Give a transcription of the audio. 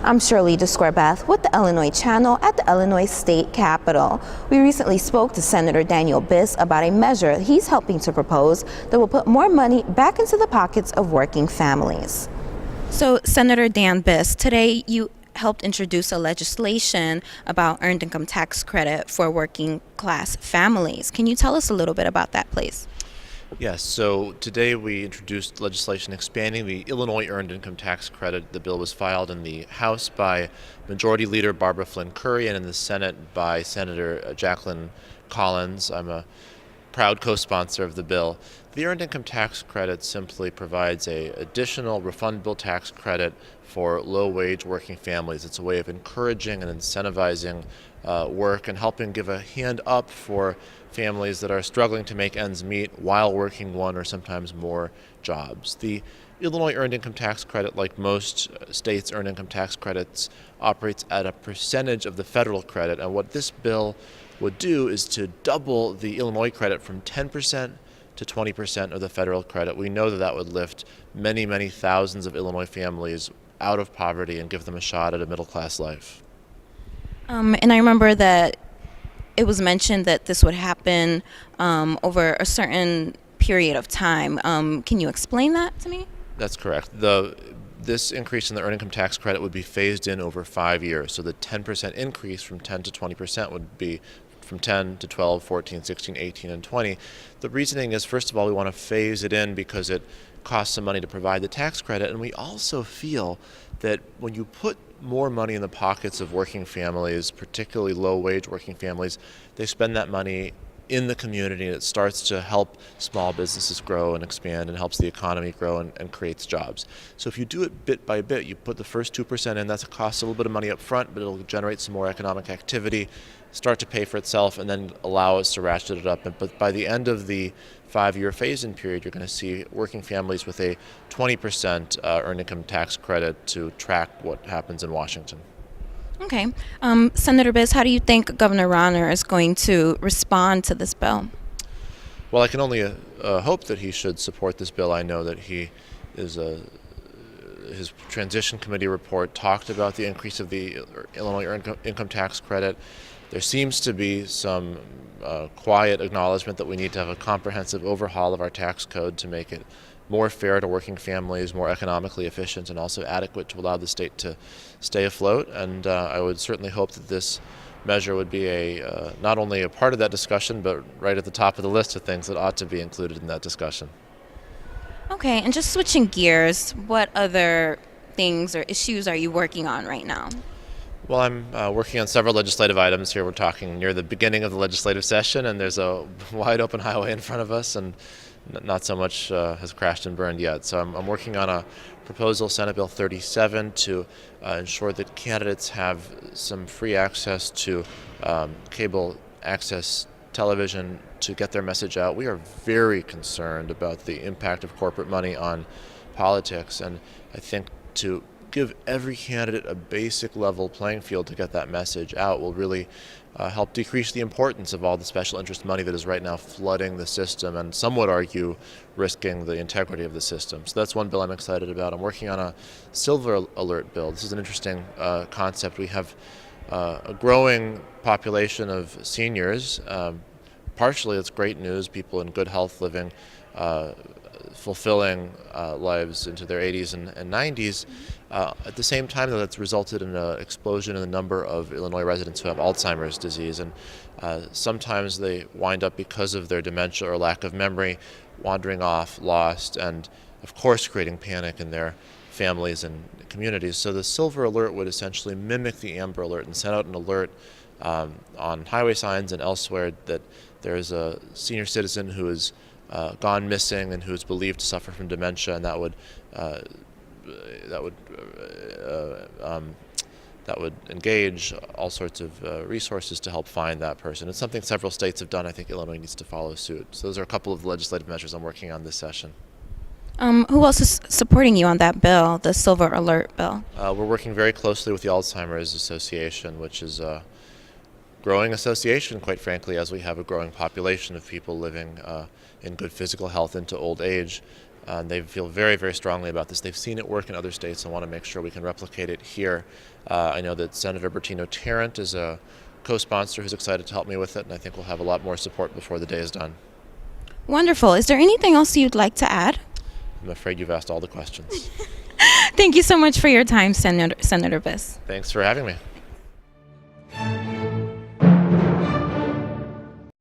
I'm Shirley Descorbeth with the Illinois Channel at the Illinois State Capitol. We recently spoke to Senator Dan Biss about a measure he's helping to propose that will put more money back into the pockets of working families. So, Senator Dan Biss, today you helped introduce a legislation about earned income tax credit for working class families. Can you tell us a little bit about that, please? Yes, so today we introduced legislation expanding the Illinois Earned Income Tax Credit. The bill was filed in the House by Majority Leader Barbara Flynn Curry and in the Senate by Senator Jacqueline Collins. I'm a proud co-sponsor of the bill. The Earned Income Tax Credit simply provides an additional refundable tax credit for low-wage working families. It's a way of encouraging and incentivizing work and helping give a hand up for families that are struggling to make ends meet while working one or sometimes more jobs. The Illinois Earned Income Tax Credit, like most states' earned income tax credits, operates at a percentage of the federal credit, and what this bill would do is to double the Illinois credit from 10% to 20% of the federal credit. We know that that would lift many, many thousands of Illinois families out of poverty and give them a shot at a middle-class life. And I remember that it was mentioned that this would happen over a certain period of time. Can you explain that to me? That's correct. This increase in the earned income tax credit would be phased in over 5 years. So the 10% increase from 10 to 20% would be from 10 to 12, 14, 16, 18, and 20. The reasoning is, first of all, we want to phase it in because it costs some money to provide the tax credit, and we also feel that when you put more money in the pockets of working families, particularly low-wage working families, they spend that money in the community, and it starts to help small businesses grow and expand and helps the economy grow and creates jobs. So if you do it bit by bit, you put the first 2% in, that's a cost a little bit of money up front, but it'll generate some more economic activity, start to pay for itself, and then allow us to ratchet it up. But by the end of the 5-year phase-in period, you're going to see working families with a 20% earned income tax credit to track what happens in Washington. Okay. Senator Biss, how do you think Governor Rauner is going to respond to this bill? Well, I can only hope that he should support this bill. I know that he is his transition committee report talked about the increase of the Illinois earned income tax credit. There seems to be some quiet acknowledgement that we need to have a comprehensive overhaul of our tax code to make it more fair to working families, more economically efficient, and also adequate to allow the state to stay afloat. And I would certainly hope that this measure would be not only a part of that discussion, but right at the top of the list of things that ought to be included in that discussion. Okay, and just switching gears, what other things or issues are you working on right now? Well, I'm working on several legislative items here. We're talking near the beginning of the legislative session, and there's a wide open highway in front of us, and not so much has crashed and burned yet. So I'm working on a proposal, Senate Bill 37, to ensure that candidates have some free access to cable access television to get their message out. We are very concerned about the impact of corporate money on politics, and I think to give every candidate a basic level playing field to get that message out will really help decrease the importance of all the special interest money that is right now flooding the system and some would argue risking the integrity of the system. So that's one bill I'm excited about. I'm working on a silver alert bill. This is an interesting concept. We have a growing population of seniors. Partially it's great news, people in good health living fulfilling lives into their 80s and 90s. At the same time, though, that's resulted in an explosion in the number of Illinois residents who have Alzheimer's disease, and sometimes they wind up, because of their dementia or lack of memory, wandering off, lost, and of course creating panic in their families and communities. So the silver alert would essentially mimic the amber alert and send out an alert on highway signs and elsewhere that there's a senior citizen who is gone missing and who is believed to suffer from dementia, and that would engage all sorts of resources to help find that person. It's something several states have done. I think Illinois needs to follow suit. So those are a couple of legislative measures I'm working on this session. Who else is supporting you on that bill, the Silver Alert bill? We're working very closely with the Alzheimer's Association, which is a growing association, quite frankly, as we have a growing population of people living in good physical health into old age. They feel very, very strongly about this. They've seen it work in other states and want to make sure we can replicate it here. I know that Senator Bertino Tarrant is a co-sponsor who's excited to help me with it, and I think we'll have a lot more support before the day is done. Wonderful. Is there anything else you'd like to add? I'm afraid you've asked all the questions. Thank you so much for your time, Senator Biss. Thanks for having me.